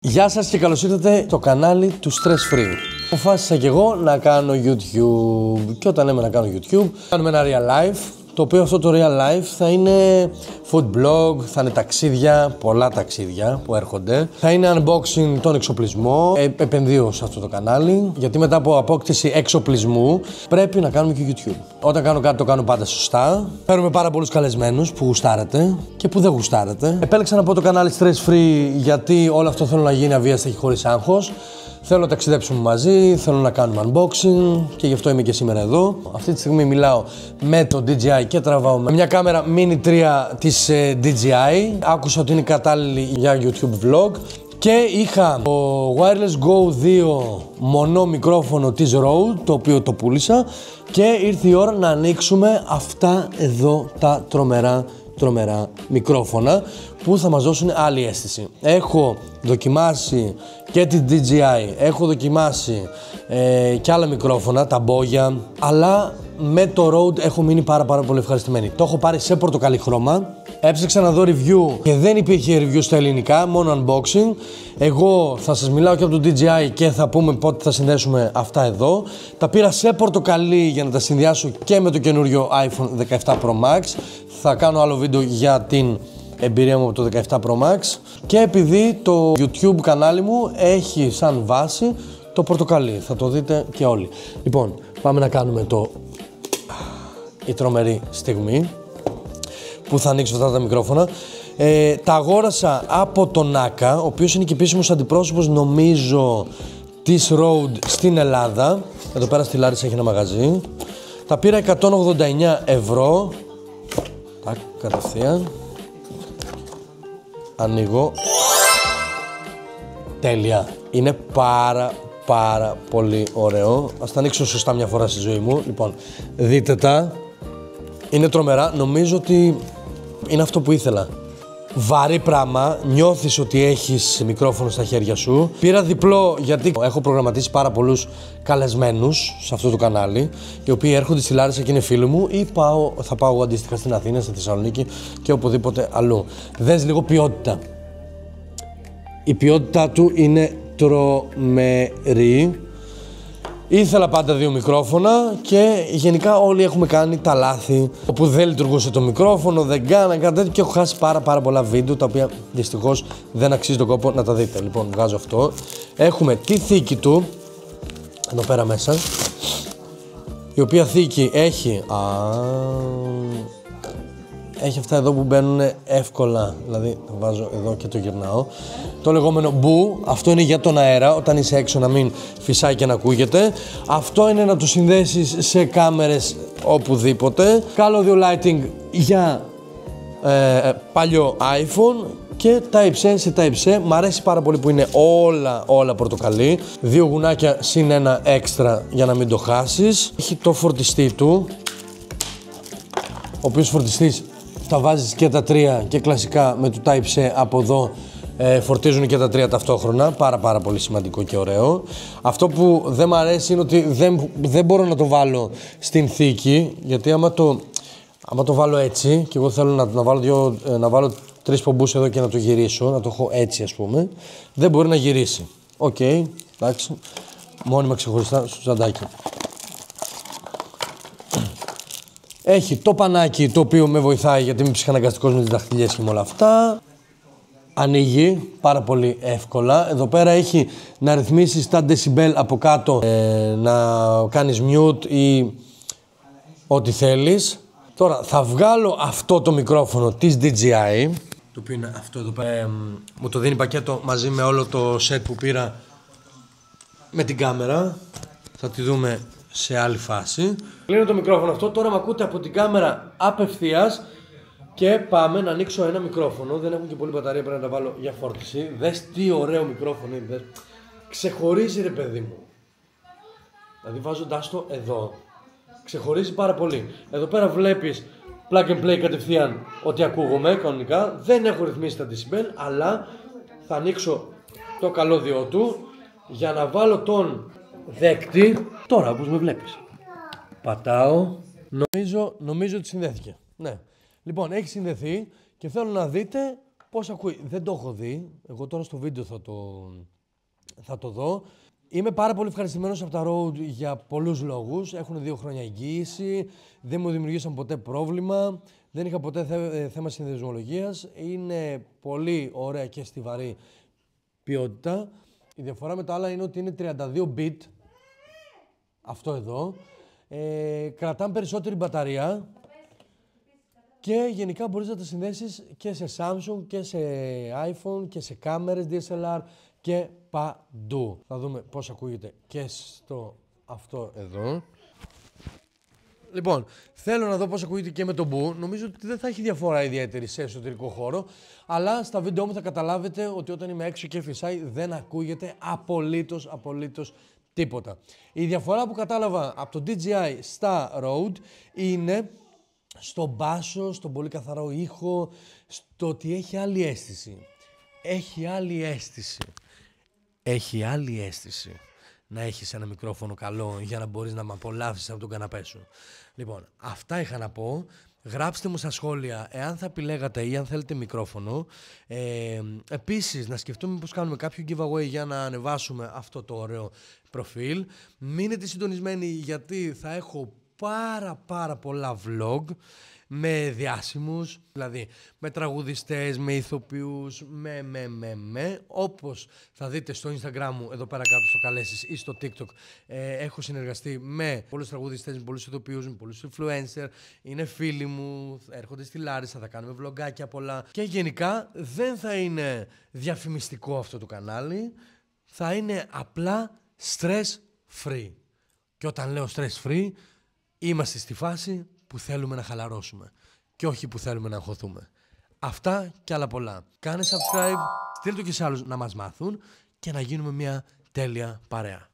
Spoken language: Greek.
Γεια σας και καλώς ήρθατε στο κανάλι του Stress Free. Αποφάσισα και εγώ να κάνω YouTube. Και όταν λέμε να κάνω YouTube, κάνουμε ένα real life. Το οποίο αυτό το real life θα είναι food blog, θα είναι ταξίδια, πολλά ταξίδια που έρχονται. Θα είναι unboxing τον εξοπλισμό. Επενδύω σε αυτό το κανάλι, γιατί μετά από απόκτηση εξοπλισμού πρέπει να κάνουμε και YouTube. Όταν κάνω κάτι το κάνω πάντα σωστά. Φέρουμε πάρα πολλούς καλεσμένους που γουστάρετε και που δεν γουστάρετε. Επέλεξα να πω το κανάλι Stress Free γιατί όλο αυτό θέλω να γίνει αβίαστα και χωρίς άγχος. Θέλω να ταξιδέψουμε μαζί, θέλω να κάνουμε unboxing και γι' αυτό είμαι και σήμερα εδώ. Αυτή τη στιγμή μιλάω με το DJI και τραβάω με μια κάμερα Mini 3 της DJI. Άκουσα ότι είναι κατάλληλη για YouTube vlog. Και είχα το Wireless Go 2 μονό μικρόφωνο της Rode, το οποίο το πούλησα. Και ήρθε η ώρα να ανοίξουμε αυτά εδώ τα τρομερά μικρόφωνα που θα μας δώσουν άλλη αίσθηση. Έχω δοκιμάσει και την DJI, έχω δοκιμάσει και άλλα μικρόφωνα, τα Boya, αλλά με το Rode έχω μείνει πάρα πολύ ευχαριστημένη. Το έχω πάρει σε πορτοκαλί χρώμα. Έψαξα να δω review και δεν υπήρχε review στα ελληνικά, μόνο unboxing. Εγώ θα σας μιλάω και από το DJI και θα πούμε πότε θα συνδέσουμε αυτά εδώ. Τα πήρα σε πορτοκαλί για να τα συνδυάσω και με το καινούριο iPhone 17 Pro Max. Θα κάνω άλλο βίντεο για την εμπειρία μου από το 17 Pro Max. Και επειδή το YouTube κανάλι μου έχει σαν βάση το πορτοκαλί, θα το δείτε και όλοι. Λοιπόν, πάμε να κάνουμε η τρομερή στιγμή που θα ανοίξω αυτά τα μικρόφωνα. Τα αγόρασα από τον Νάκα, ο οποίος είναι και επίσημος αντιπρόσωπος νομίζω της Rode στην Ελλάδα. Εδώ πέρα στη Λάρισα έχει ένα μαγαζί. Τα πήρα 189 ευρώ. Τάκ, κατευθείαν. Ανοίγω. Τέλεια. Είναι πάρα πολύ ωραίο. Ας τα ανοίξω σωστά μια φορά στη ζωή μου. Λοιπόν, δείτε τα. Είναι τρομερά. Νομίζω ότι είναι αυτό που ήθελα. Βαρύ πράγμα, νιώθεις ότι έχεις μικρόφωνο στα χέρια σου. Πήρα διπλό γιατί έχω προγραμματίσει πάρα πολλούς καλεσμένους σε αυτό το κανάλι, οι οποίοι έρχονται στη Λάρισα και είναι φίλοι μου, ή θα πάω αντίστοιχα στην Αθήνα, στη Θεσσαλονίκη και οπουδήποτε αλλού. Δες λίγο ποιότητα. Η ποιότητά του είναι τρομερή. Ήθελα πάντα δύο μικρόφωνα και γενικά όλοι έχουμε κάνει τα λάθη όπου δεν λειτουργούσε το μικρόφωνο, δεν κάνανε κάτι τέτοιο και έχω χάσει πάρα πολλά βίντεο τα οποία δυστυχώς δεν αξίζει τον κόπο να τα δείτε. Λοιπόν, βγάζω αυτό. Έχουμε τη θήκη του εδώ πέρα μέσα, η οποία θήκη έχει έχει αυτά εδώ που μπαίνουν εύκολα, δηλαδή το βάζω εδώ και το γυρνάω. Το λεγόμενο μπου, αυτό είναι για τον αέρα, όταν είσαι έξω να μην φυσάει και να ακούγεται. Αυτό είναι να το συνδέσεις σε κάμερες οπουδήποτε. Καλό audio lighting για παλιό iPhone και Type-C σε Type-C. Μ' αρέσει πάρα πολύ που είναι όλα πορτοκαλί. Δύο γουνάκια συν ένα έξτρα για να μην το χάσεις. Έχει το φορτιστή του, ο οποίος φορτιστής τα βάζεις και τα τρία και κλασικά με το Type-C από εδώ φορτίζουν και τα τρία ταυτόχρονα. Πάρα πολύ σημαντικό και ωραίο. Αυτό που δεν μου αρέσει είναι ότι δεν μπορώ να το βάλω στην θήκη, γιατί άμα το βάλω έτσι και εγώ θέλω να βάλω τρεις πομπούς εδώ και να το γυρίσω, να το έχω έτσι ας πούμε, δεν μπορεί να γυρίσει. Οκ, εντάξει, μόνιμα ξεχωριστά στο τσαντάκι. Έχει το πανάκι το οποίο με βοηθάει γιατί είμαι ψυχαναγκαστικός με τις δαχτυλιές και με όλα αυτά. Ανοίγει πάρα πολύ εύκολα. Εδώ πέρα έχει να ρυθμίσεις τα decibel από κάτω, να κάνεις mute ή ό,τι θέλεις. Τώρα θα βγάλω αυτό το μικρόφωνο της DJI, το οποίο είναι αυτό εδώ πέρα. Μου το δίνει πακέτο μαζί με όλο το set που πήρα με την κάμερα. Θα τη δούμε σε άλλη φάση. Κλείνω το μικρόφωνο αυτό, τώρα με ακούτε από την κάμερα απευθείας και πάμε να ανοίξω ένα μικρόφωνο. Δεν έχουν και πολύ μπαταρία, πρέπει να τα βάλω για φόρτιση. Δες τι ωραίο μικρόφωνο είναι, ξεχωρίζει ρε παιδί μου. Δηλαδή βάζοντάς το εδώ, ξεχωρίζει πάρα πολύ. Εδώ πέρα βλέπεις plug and play κατευθείαν ότι ακούγομαι κανονικά. Δεν έχω ρυθμίσει τα decibel, αλλά θα ανοίξω το καλώδιό του για να βάλω τον δέκτη. Τώρα όπως με βλέπεις. Πατάω. Νομίζω ότι συνδέθηκε. Ναι. Λοιπόν, έχει συνδεθεί και θέλω να δείτε Πώς ακούει, δεν το έχω δει. Εγώ τώρα στο βίντεο θα το δω. Είμαι πάρα πολύ ευχαριστημένος από τα Rode για πολλούς λόγους. Έχουν 2 χρόνια εγγύηση, δεν μου δημιουργήσαν ποτέ πρόβλημα, δεν είχα ποτέ θέμα συνδεσμολογίας. Είναι πολύ ωραία και στιβαρή ποιότητα. Η διαφορά με τα άλλα είναι ότι είναι 32 bit, αυτό εδώ. Κρατάνε περισσότερη μπαταρία και γενικά μπορείς να τα συνδέσεις και σε Samsung και σε iPhone και σε κάμερες DSLR και παντού. Θα δούμε πώς ακούγεται και στο αυτό εδώ. Λοιπόν, θέλω να δω πώς ακούγεται και με τον Boo. Νομίζω ότι δεν θα έχει διαφορά ιδιαίτερη σε εσωτερικό χώρο, αλλά στα βίντεο μου θα καταλάβετε ότι όταν είμαι έξω και φυσάει δεν ακούγεται απολύτως τίποτα. Η διαφορά που κατάλαβα από το DJI στα Rode είναι στον μπάσο, στον πολύ καθαρό ήχο, στο ότι έχει άλλη αίσθηση. Έχει άλλη αίσθηση να έχεις ένα μικρόφωνο καλό για να μπορείς να με απολαύσεις από τον καναπέ σου. Λοιπόν, αυτά είχα να πω. Γράψτε μου στα σχόλια εάν θα επιλέγατε ή αν θέλετε μικρόφωνο. Επίσης, να σκεφτούμε πως κάνουμε κάποιο giveaway για να ανεβάσουμε αυτό το ωραίο προφίλ. Μείνετε συντονισμένοι γιατί θα έχω πάρα πολλά vlog με διάσημους, δηλαδή με τραγουδιστές, με ηθοποιούς, όπως θα δείτε στο Instagram μου εδώ πέρα κάτω στο Καλέσης ή στο TikTok. Έχω συνεργαστεί με πολλούς τραγουδιστές, με πολλούς ηθοποιούς, με πολλούς influencer, είναι φίλοι μου, έρχονται στη Λάρισα, θα κάνουμε vlogάκια πολλά και γενικά δεν θα είναι διαφημιστικό αυτό το κανάλι, θα είναι απλά stress free. Και όταν λέω stress free, είμαστε στη φάση που θέλουμε να χαλαρώσουμε και όχι που θέλουμε να αγχωθούμε. Αυτά και άλλα πολλά. Κάνε subscribe, στείλ' το και σε άλλους να μας μάθουν και να γίνουμε μια τέλεια παρέα.